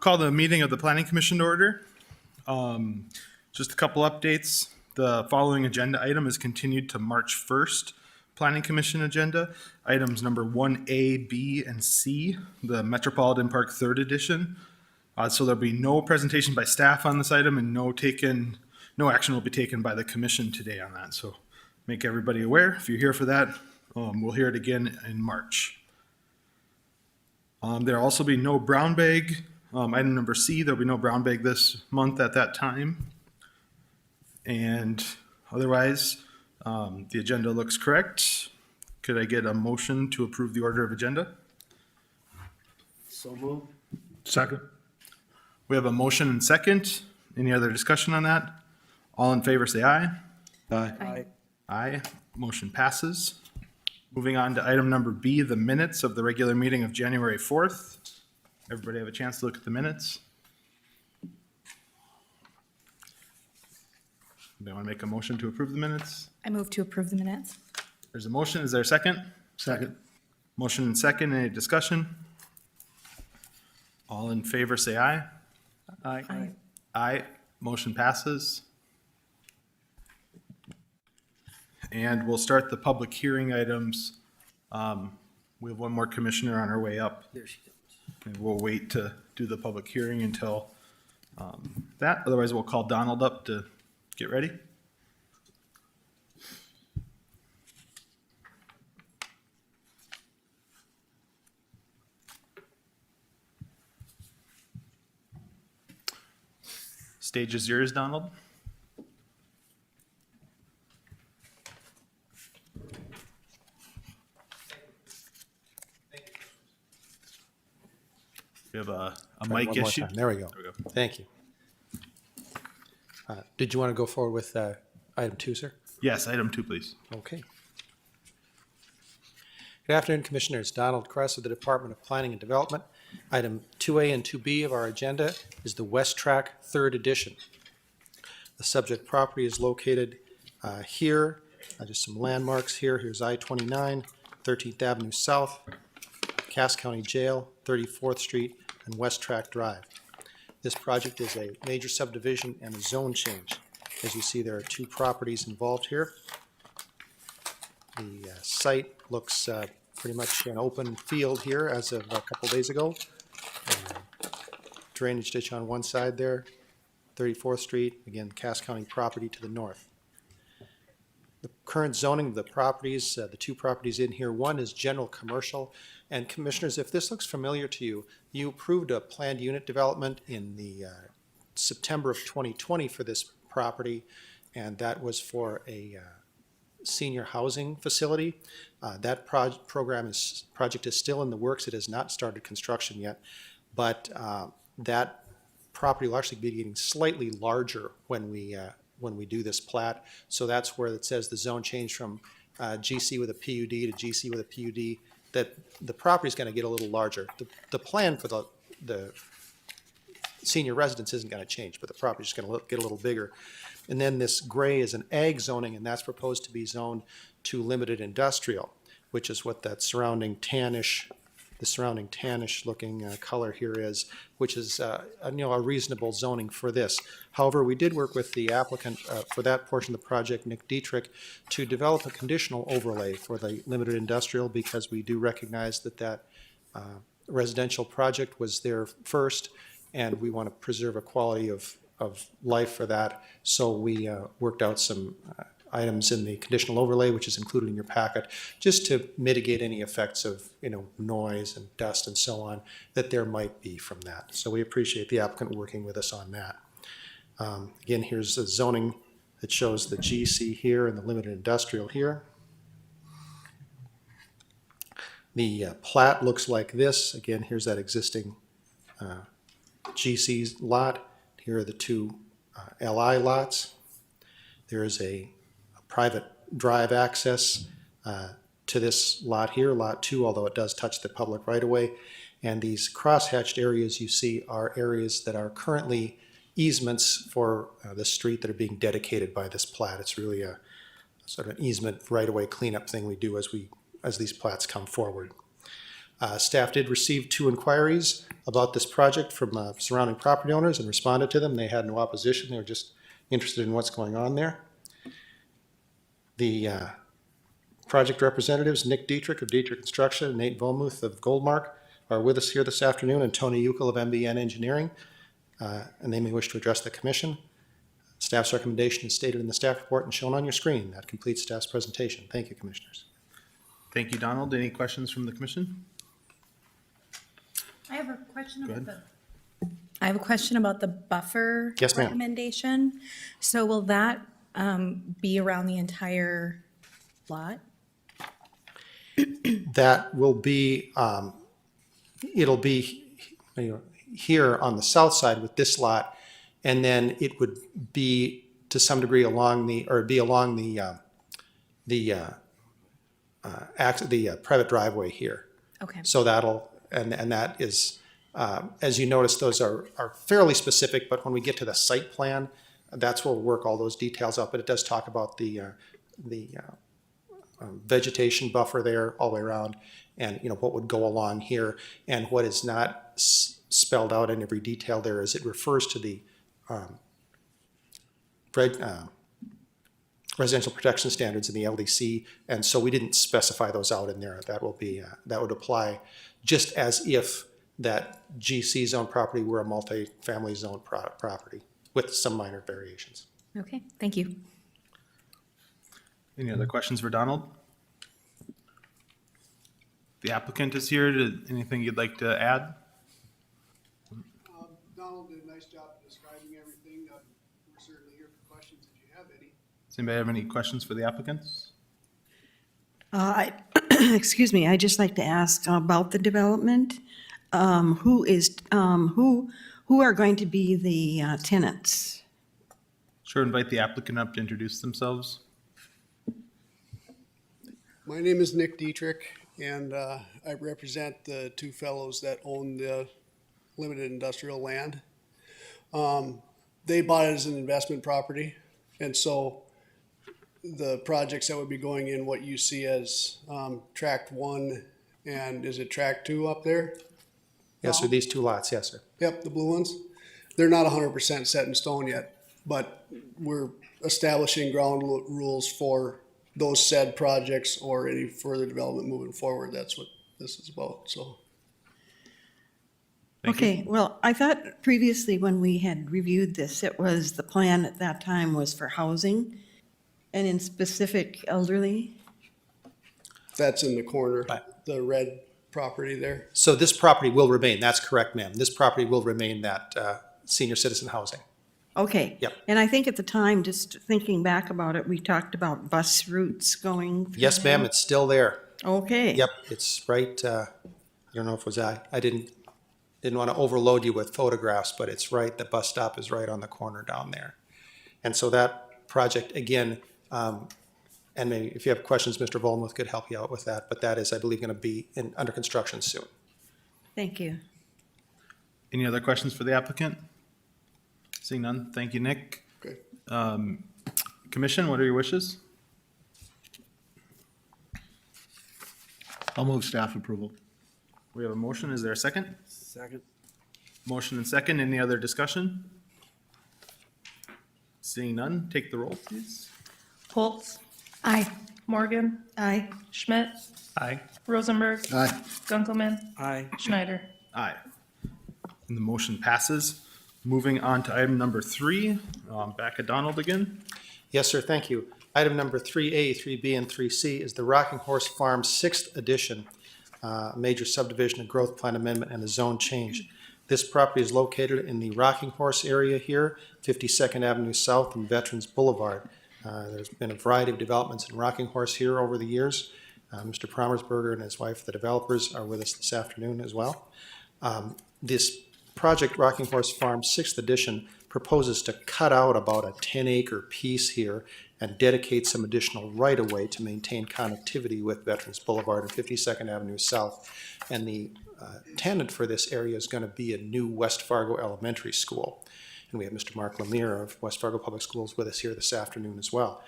Call the meeting of the Planning Commission to order. Just a couple updates. The following agenda item is continued to March 1st. Planning Commission agenda. Items number 1A, B, and C, the Metropolitan Park 3rd edition. So there'll be no presentation by staff on this item and no action will be taken by the commission today on that. So make everybody aware. If you're here for that, we'll hear it again in March. There'll also be no brown bag. Item number C, there'll be no brown bag this month at that time. And otherwise, the agenda looks correct. Could I get a motion to approve the order of agenda? So moved. Second. We have a motion and second. Any other discussion on that? All in favor say aye. Aye. Aye. Motion passes. Moving on to item number B, the minutes of the regular meeting of January 4th. Everybody have a chance to look at the minutes? Do you want to make a motion to approve the minutes? I move to approve the minutes. There's a motion. Is there a second? Second. Motion and second. Any discussion? All in favor say aye. Aye. Aye. Motion passes. And we'll start the public hearing items. We have one more commissioner on her way up. There she goes. And we'll wait to do the public hearing until that. Otherwise, we'll call Donald up to get ready. Stage is yours, Donald. We have a Try mic one more issue. time. There we go. There we go. Thank you. Did you want to go forward with item 2, sir? Yes, item 2, please. Okay. Good afternoon, Commissioners. Donald Kress of the Department of Planning and Development. Item 2A and 2B of our agenda is the West Track 3rd edition. The subject property is located here. Just some landmarks here. Here's I-29, 13th Avenue South, Cass County Jail, 34th Street, and West Track Drive. This project is a major subdivision and a zone change. As you see, there are 2 properties involved here. The site looks pretty much an open field here as of a couple days ago. Drainage ditch on one side there, 34th Street, again, Cass County property to the north. The current zoning of the properties, the 2 properties in here, one is general commercial. And Commissioners, if this looks familiar to you, you approved a planned unit development in the September of 2020 for this property, and that was for a senior housing facility. That project is still in the works. It has not started construction yet, but that property will actually be getting slightly larger when we do this plat. So that's where it says the zone change from GC with a PUD to GC with a PUD, that the property is going to get a little larger. The plan for the senior residence isn't going to change, but the property is going to get a little bigger. And then this gray is an ag zoning, and that's proposed to be zoned to limited industrial, which is what that surrounding tannish looking color here is, which is a reasonable zoning for this. However, we did work with the applicant for that portion of the project, Nick Dietrich, to develop a conditional overlay for the limited industrial, because we do recognize that residential project was there first, and we want to preserve a quality of life for that. So we worked out some items in the conditional overlay, which is included in your packet, just to mitigate any effects of noise and dust and so on that there might be from that. So we appreciate the applicant working with us on that. Again, here's the zoning that shows the GC here and the limited industrial here. The plat looks like this. Again, here's that existing GC lot. Here are the 2 LI lots. There is a private drive access to this lot here, lot 2, although it does touch the public right-of-way. And these cross-hatched areas you see are areas that are currently easements for the street that are being dedicated by this plat. It's really a sort of an easement right-of-way cleanup thing we do as these plats come forward. Staff did receive 2 inquiries about this project from surrounding property owners and responded to them. They had no opposition. They were just interested in what's going on there. The project representatives, Nick Dietrich of Dietrich Construction and Nate Volmuth of Goldmark, are with us here this afternoon, and Tony Ukel of MBN Engineering, and they may wish to address the commission. Staff's recommendation is stated in the staff report and shown on your screen. That completes staff's presentation. Thank you, commissioners. Thank you, Donald. Any questions from the commission? I have a question Go about ahead. I have a question about the buffer Yes, ma'am. recommendation. So will that be around the entire lot? That will be, it'll be here on the south side with this lot, and then it would be to some degree along the private driveway here. Okay. So that'll, and that is, as you notice, those are fairly specific, but when we get to the site plan, that's where we'll work all those details out, but it does talk about the vegetation buffer there all the way around, and what would go along here, and what is not spelled out in every detail there is it refers to the residential protection standards in the LDC, and so we didn't specify those out in there. That will be that would apply just as if that GC zone property were a multi-family zone property with some minor variations. Okay, thank you. Any other questions for Donald? The applicant is here. Anything you'd like to add? Donald did a nice job of describing everything. We're certainly here for questions if you have any. Does anybody have any questions for the applicants? Excuse me, I'd just like to ask about the development. Who are going to be the tenants? Sure, invite the applicant up to introduce themselves. My name is Nick Dietrich, and I represent the 2 fellows that own the limited industrial land. They bought it as an investment property, and so the projects that would be going in what you see as tract 1, and is it tract 2 up there? Yes, sir, these 2 lots, yes, sir. Yep, the blue ones. They're not 100% set in stone yet, but we're establishing ground rules for those said projects or any further development moving forward. That's what this is about, so. Thank you. Okay, well, I thought previously when we had reviewed this, it was, the plan at that time was for housing and in specific elderly. That's in the corner, Right. the red property there. So this property will remain, that's correct, ma'am. This property will remain that senior citizen housing. Okay. Yep. And I think at the time, just thinking back about it, we talked about bus routes going. through Yes, ma'am, there. it's still there. Okay. Yep, it's right, I don't know if it was, I didn't want to overload you with photographs, but it's right, the bus stop is right on the corner down there. And so that project, again, and maybe if you have questions, Mr. Volmuth could help you out with that, but that is, I believe, going to be under construction soon. Thank you. Any other questions for the applicant? Seeing none, thank you, Nick. Okay. Commission, what are your wishes? I'll move staff approval. We have a motion. Is there a second? Second. Motion and second. Any other discussion? Seeing none, take the roll, please. Holtz, Aye. Morgan, Aye. Schmidt, Aye. Rosenberg, Aye. Gunkelman, Aye. Schneider. Aye. And the motion passes. Moving on to item number 3, back at Donald again. Yes, sir, thank you. Item number 3A, 3B, and 3C is the Rocking Horse Farm 6th edition, major subdivision and growth plan amendment and a zone change. This property is located in the Rocking Horse area here, 52nd Avenue South and Veterans Boulevard. There's been a variety of developments in Rocking Horse here over the years. Mr. Promersberger and his wife, the developers, are with us this afternoon as well. This project, Rocking Horse Farm 6th edition, proposes to cut out about a 10-acre piece here and dedicate some additional right-of-way to maintain connectivity with Veterans Boulevard and 52nd Avenue South. And the tenant for this area is going to be a new West Fargo Elementary School. And we have Mr. Mark Lemire of West Fargo Public Schools with us here this afternoon as well.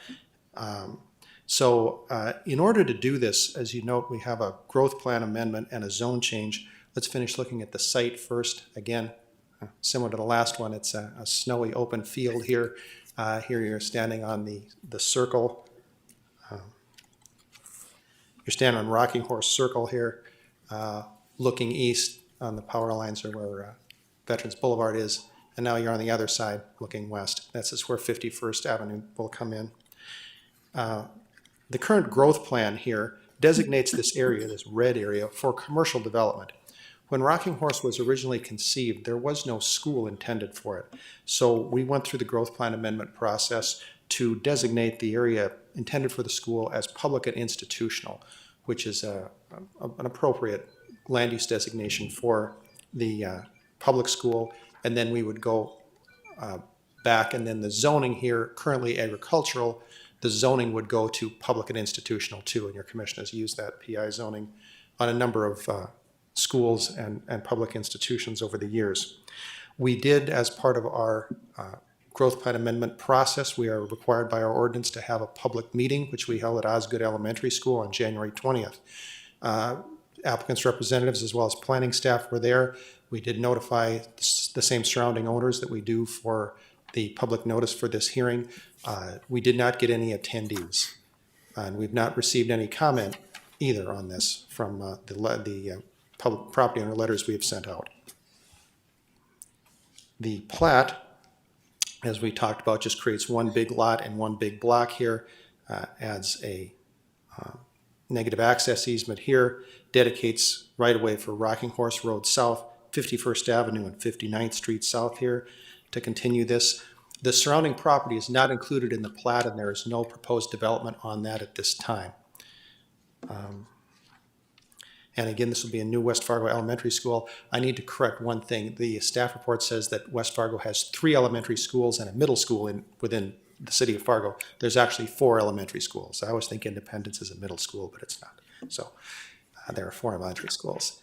So in order to do this, as you note, we have a growth plan amendment and a zone change. Let's finish looking at the site first. Again, similar to the last one, it's a snowy open field here. Here you're standing on the circle. You're standing on Rocking Horse Circle here, looking east on the power lines or where Veterans Boulevard is. And now you're on the other side looking west. That's just where 51st Avenue will come in. The current growth plan here designates this area, this red area, for commercial development. When Rocking Horse was originally conceived, there was no school intended for it. So we went through the growth plan amendment process to designate the area intended for the school as public and institutional, which is an appropriate land use designation for the public school. And then we would go back, and then the zoning here, currently agricultural, the zoning would go to public and institutional too, and your commission has used that PI zoning on a number of schools and public institutions over the years. We did, as part of our growth plan amendment process, we are required by our ordinance to have a public meeting, which we held at Osgood Elementary School on January 20th. Applicants' representatives as well as planning staff were there. We did notify the same surrounding owners that we do for the public notice for this hearing. We did not get any attendees, and we've not received any comment either on this from the public property owner letters we have sent out. The plat, as we talked about, just creates one big lot and one big block here, adds a negative access easement here, dedicates right-of-way for Rocking Horse Road South, 51st Avenue and 59th Street South here to continue this. The surrounding property is not included in the plat, and there is no proposed development on that at this time. And again, this will be a new West Fargo Elementary School. I need to correct one thing. The staff report says that West Fargo has 3 elementary schools and a middle school within the city of Fargo. There's actually 4 elementary schools. I always think Independence is a middle school, but it's not. So there are 4 elementary schools.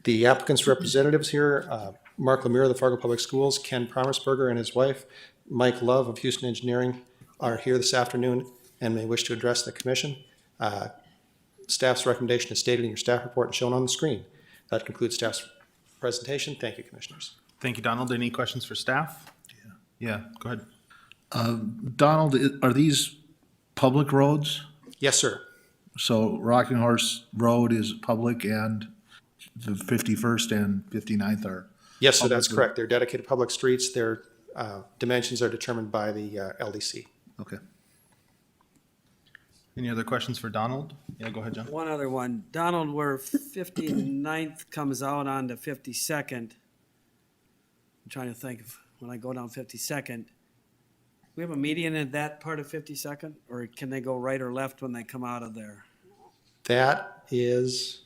The applicant's representatives here, Mark Lemire of the Fargo Public Schools, Ken Promersberger and his wife, Mike Love of Houston Engineering are here this afternoon and may wish to address the commission. Staff's recommendation is stated in your staff report and shown on the screen. That concludes staff's presentation. Thank you, commissioners. Thank you, Donald. Any questions for staff? Yeah, go ahead. Donald, are these public roads? Yes, sir. So Rocking Horse Road is public and the 51st and 59th are? Yes, sir, that's public? correct. They're dedicated public streets. Their dimensions are determined by the LDC. Okay. Any other questions for Donald? Yeah, go ahead, John. One other one. Donald, where 59th comes out onto 52nd. I'm trying to think of when I go down 52nd. We have a median in that part of 52nd, or can they go right or left when they come out of there? That is.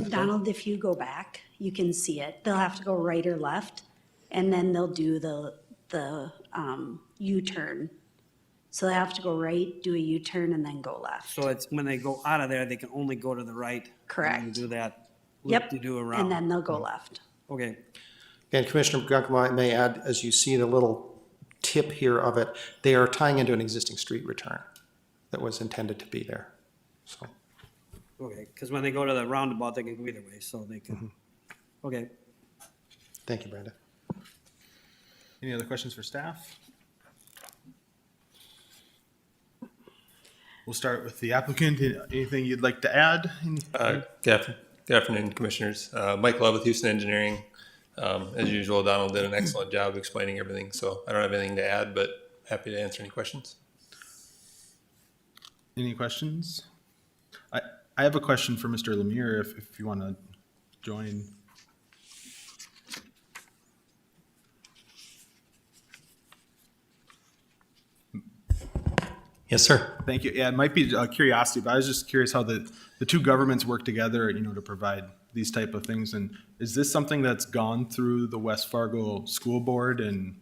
Donald, if you go back, you can see it. They'll have to go right or left, and then they'll do the U-turn. So they have to go right, do a U-turn, and then go left. So it's when they go out of there, they can only go to the right. Correct. And do that Yep, loop to do around. and then they'll go left. Okay, And Commissioner Gunkel may add, as you see the little tip here of it, they are tying into an existing street return that was intended to be there. So, okay, because when they go to the roundabout, they can go either way, so they can, okay. thank you, Brenda. Any other questions for staff? We'll start with the applicant. Anything you'd like to add? Good afternoon, commissioners. Mike Love with Houston Engineering. As usual, Donald did an excellent job of explaining everything, so I don't have anything to add, but happy to answer any questions. Any questions? I have a question for Mr. Lemire, if you want to join. Yes, sir. Thank you. Yeah, it might be a curiosity, but I was just curious how the two governments work together, to provide these type of things. And is this something that's gone through the West Fargo School Board and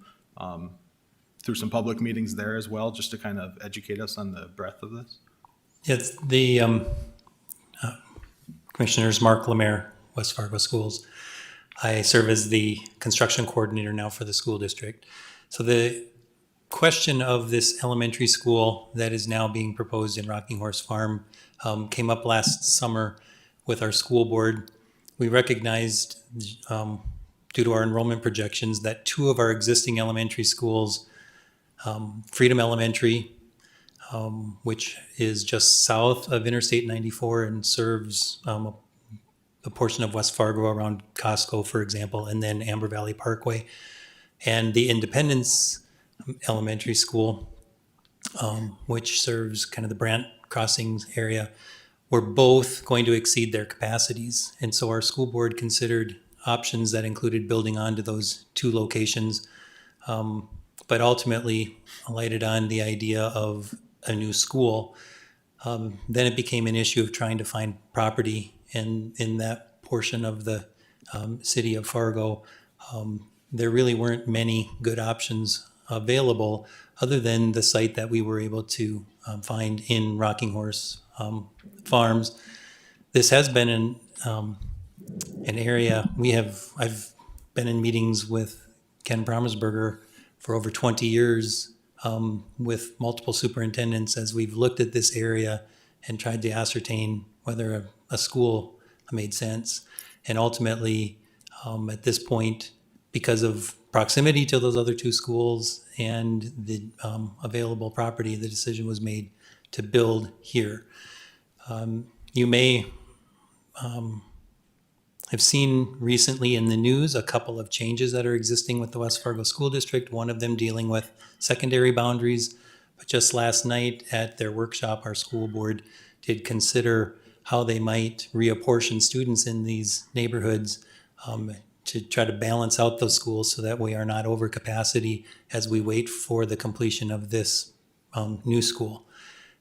through some public meetings there as well, just to kind of educate us on the breadth of this? It's the Commissioners Mark Lemire, West Fargo Schools. I serve as the construction coordinator now for the school district. So the question of this elementary school that is now being proposed in Rocking Horse Farm came up last summer with our school board. We recognized, due to our enrollment projections, that two of our existing elementary schools, Freedom Elementary, which is just south of Interstate 94 and serves a portion of West Fargo around Costco, for example, and then Amber Valley Parkway, and the Independence Elementary School, which serves kind of the Brant Crossings area, were both going to exceed their capacities. And so our school board considered options that included building onto those two locations, but ultimately alighted on the idea of a new school. Then it became an issue of trying to find property in that portion of the city of Fargo. There really weren't many good options available other than the site that we were able to find in Rocking Horse Farms. This has been an area I've been in meetings with Ken Brommersberger for over 20 years with multiple superintendents as we've looked at this area and tried to ascertain whether a school made sense. And ultimately, at this point, because of proximity to those other two schools and the available property, the decision was made to build here. You may have seen recently in the news a couple of changes that are existing with the West Fargo School District, one of them dealing with secondary boundaries. But just last night at their workshop, our school board did consider how they might reapportion students in these neighborhoods to try to balance out those schools so that we are not over capacity as we wait for the completion of this new school.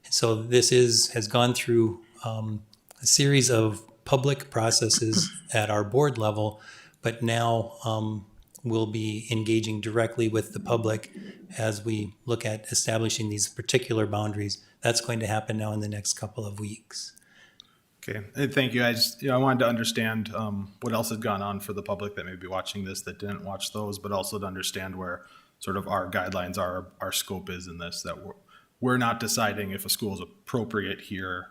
And so this has gone through a series of public processes at our board level, but now we'll be engaging directly with the public as we look at establishing these particular boundaries. That's going to happen now in the next couple of weeks. Okay, thank you. I wanted to understand what else had gone on for the public that may be watching this that didn't watch those, but also to understand where sort of our guidelines are, our scope is in this, that we're not deciding if a school is appropriate here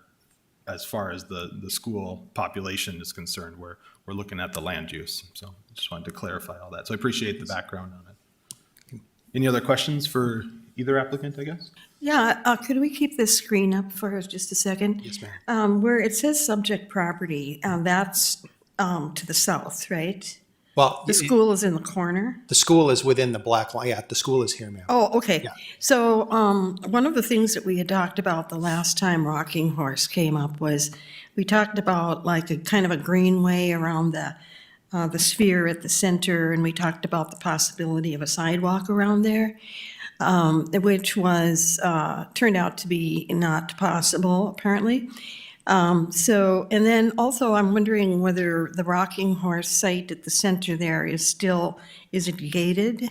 as far as the school population is concerned. We're looking at the land use. So I just wanted to clarify all that. So I appreciate the background on it. Any other questions for either applicant, I guess? Yeah, could we keep this screen up for just a second? Yes, ma'am. Where it says subject property, that's to the south, right? Well, The school is in the corner? the school is within the black line. Yeah, the school is here, ma'am. Oh, okay. Yeah. So one of the things that we had talked about the last time Rocking Horse came up was we talked about like a kind of a greenway around the sphere at the center, and we talked about the possibility of a sidewalk around there, which was turned out to be not possible, apparently. And then also I'm wondering whether the Rocking Horse site at the center there is it gated?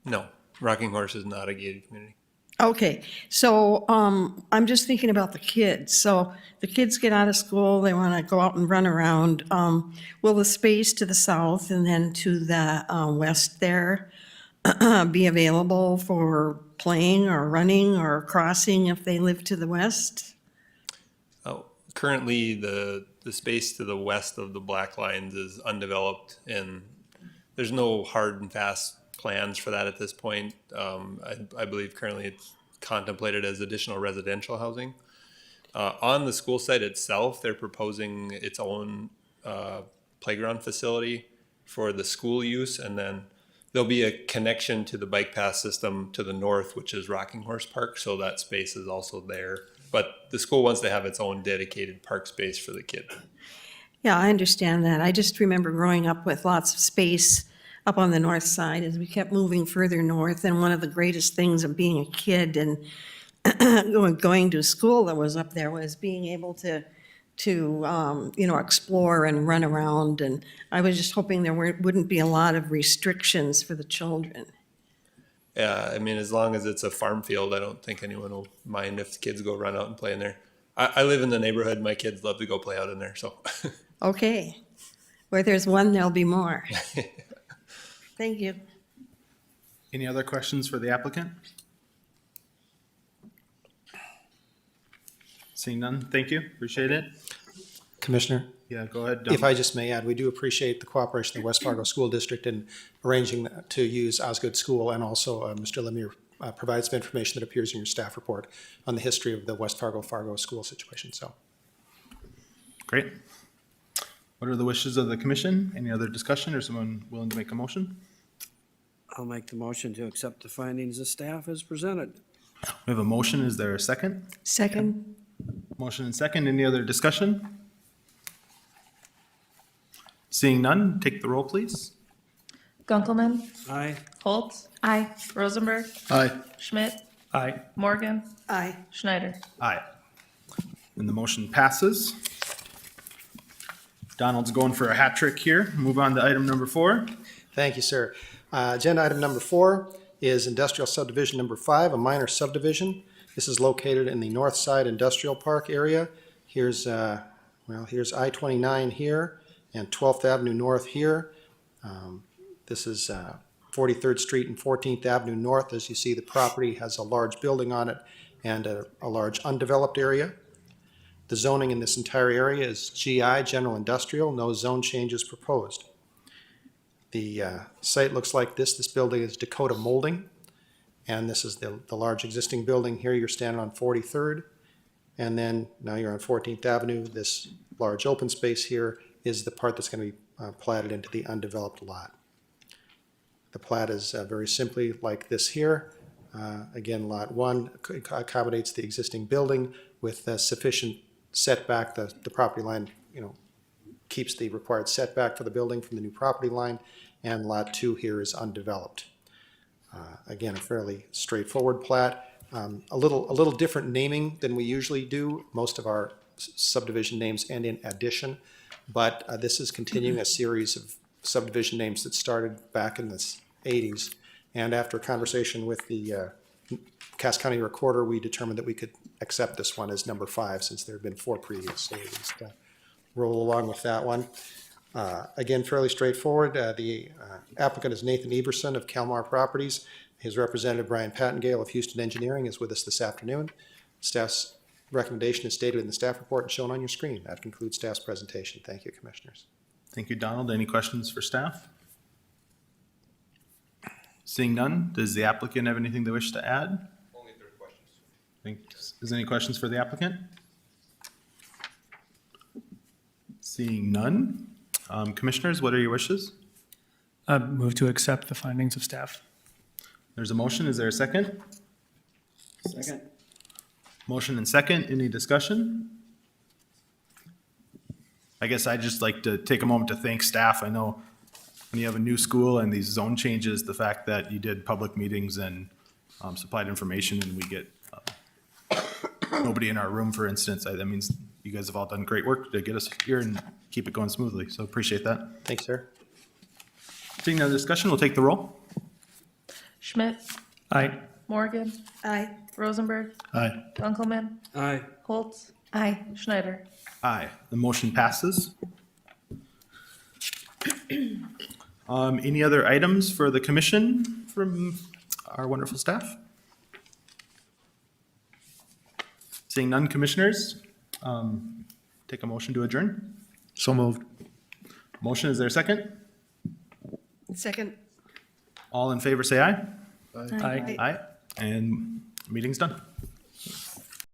No, Rocking Horse is not a gated community. Okay, so I'm just thinking about the kids. So the kids get out of school, they want to go out and run around. Will the space to the south and then to the west there be available for playing or running or crossing if they live to the west? Currently, the space to the west of the black lines is undeveloped, and there's no hard and fast plans for that at this point. I believe currently it's contemplated as additional residential housing. On the school site itself, they're proposing its own playground facility for the school use, and then there'll be a connection to the bike path system to the north, which is Rocking Horse Park, so that space is also there. But the school wants to have its own dedicated park space for the kids. Yeah, I understand that. I just remember growing up with lots of space up on the north side as we kept moving further north. And one of the greatest things of being a kid and going to school that was up there was being able to explore and run around. And I was just hoping there wouldn't be a lot of restrictions for the children. Yeah, I mean, as long as it's a farm field, I don't think anyone will mind if the kids go run out and play in there. I live in the neighborhood. My kids love to go play out in there, so. Okay. Where there's one, there'll be more. Thank you. Any other questions for the applicant? Seeing none, thank you, appreciate it. Commissioner, Yeah, go ahead. if I just may add, we do appreciate the cooperation of the West Fargo School District in arranging to use Osgood School, and also Mr. Lemire provides some information that appears in your staff report on the history of the West Fargo school situation, so. Great. What are the wishes of the commission? Any other discussion or someone willing to make a motion? I'll make the motion to accept the findings of staff as presented. We have a motion, is there a second? Second. Motion and second, any other discussion? Seeing none, take the roll, please. Gunkelman, Aye. Holtz, Aye. Rosenberg, Aye. Schmidt, Aye. Morgan, Aye. Schneider. Aye. And the motion passes. Donald's going for a hat trick here. Move on to item number 4. Thank you, sir. Agenda item number 4 is industrial subdivision number 5, a minor subdivision. This is located in the North Side Industrial Park area. Here's I-29 here and 12th Avenue North here. This is 43rd Street and 14th Avenue North. As you see, the property has a large building on it and a large undeveloped area. The zoning in this entire area is GI, General Industrial, no zone changes proposed. The site looks like this. This building is Dakota Molding, and this is the large existing building. Here you're standing on 43rd, and then now you're on 14th Avenue. This large open space here is the part that's going to be platted into the undeveloped lot. The plat is very simply like this here. Again, Lot 1 accommodates the existing building with sufficient setback. The property line, keeps the required setback for the building from the new property line, and Lot 2 here is undeveloped. Again, a fairly straightforward plat. A little different naming than we usually do. Most of our subdivision names end in addition, but this is continuing a series of subdivision names that started back in the 80s. And after a conversation with the Cass County Recorder, we determined that we could accept this one as number 5 since there had been 4 previous. So we just roll along with that one. Again, fairly straightforward. The applicant is Nathan Eberson of Kalmar Properties. His representative, Brian Pattengale of Houston Engineering, is with us this afternoon. Staff's recommendation is stated in the staff report and shown on your screen. That concludes staff's presentation. Thank you, commissioners. Thank you, Donald. Any questions for staff? Seeing none, does the applicant have anything they wish to add? Only if there are questions. Thanks. Is there any questions for the applicant? Seeing none. Commissioners, what are your wishes? Move to accept the findings of staff. There's a motion. Is there a second? Second. Motion and second. Any discussion? I guess I'd just like to take a moment to thank staff. I know when you have a new school and these zone changes, the fact that you did public meetings and supplied information and we get nobody in our room, for instance, that means you guys have all done great work to get us here and keep it going smoothly. So appreciate that. Thanks, sir. Seeing no discussion, we'll take the roll. Schmidt, Aye. Morgan, Aye. Rosenberg, Aye. Gunkelman, Aye. Holtz, Aye. Schneider. Aye. The motion passes. Any other items for the commission from our wonderful staff? Seeing none, commissioners, take a motion to adjourn. So moved. Motion, is there a second? Second. All in favor, say aye. Aye. Aye. And meeting's done.